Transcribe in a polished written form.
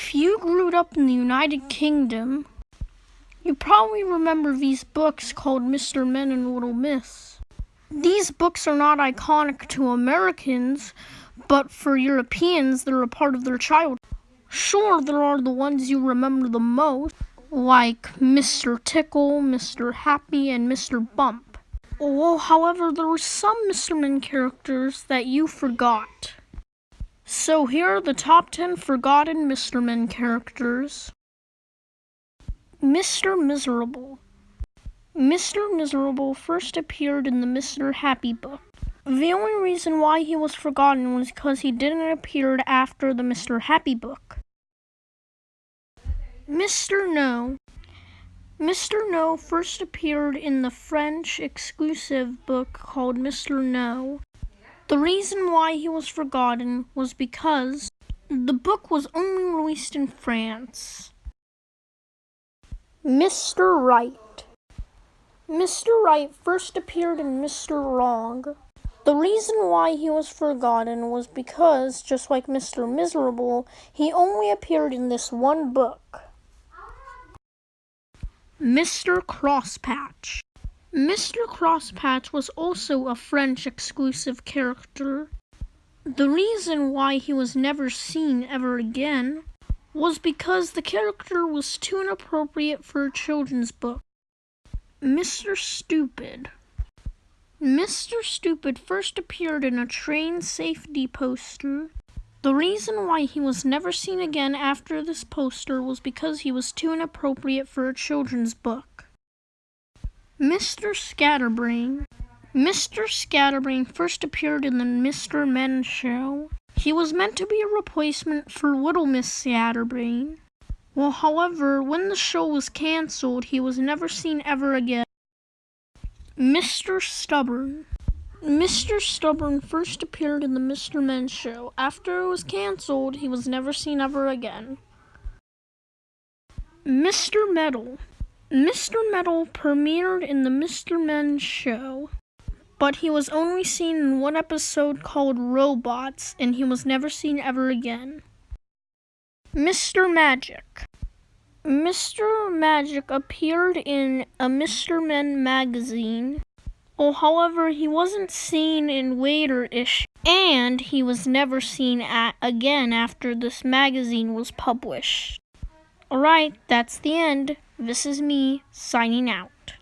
If you grew up in the United Kingdom, you probably remember these books called Mr. Men and Little Miss. These books are not iconic to Americans, but for Europeans, they're a part of their childhood. Sure, there are the ones you remember the most, like Mr. Tickle, Mr. Happy, and Mr. Bump. Well, however, there were some Mr. Men characters that you forgot. So here are the top 10 forgotten Mr. Men characters. Mr. Miserable. Mr. Miserable first appeared in the Mr. Happy book. The only reason why he was forgotten was because he didn't appear after the Mr. Happy book. Mr. No. Mr. No first appeared in the French exclusive book called Mr. No. The reason why he was forgotten was because the book was only released in France. Mr. Right. Mr. Right first appeared in Mr. Wrong. The reason why he was forgotten was because, just like Mr. Miserable, he only appeared in this one book. Mr. Crosspatch. Mr. Crosspatch was also a French exclusive character. The reason why he was never seen ever again was because the character was too inappropriate for a children's book. Mr. Stupid. Mr. Stupid first appeared in a train safety poster. The reason why he was never seen again after this poster was because he was too inappropriate for a children's book. Mr. Scatterbrain. Mr. Scatterbrain first appeared in the Mr. Men show. He was meant to be a replacement for Little Miss Scatterbrain. Well, however, when the show was canceled, he was never seen ever again. Mr. Stubborn. Mr. Stubborn first appeared in the Mr. Men show. After it was canceled, he was never seen ever again. Mr. Metal. Mr. Metal premiered in the Mr. Men show, but he was only seen in one episode called Robots, and he was never seen ever again. Mr. Magic. Mr. Magic appeared in a Mr. Men magazine. Well, however, he wasn't seen in later issues, and he was never seen again after this magazine was published. Alright, that's the end. This is me, signing out.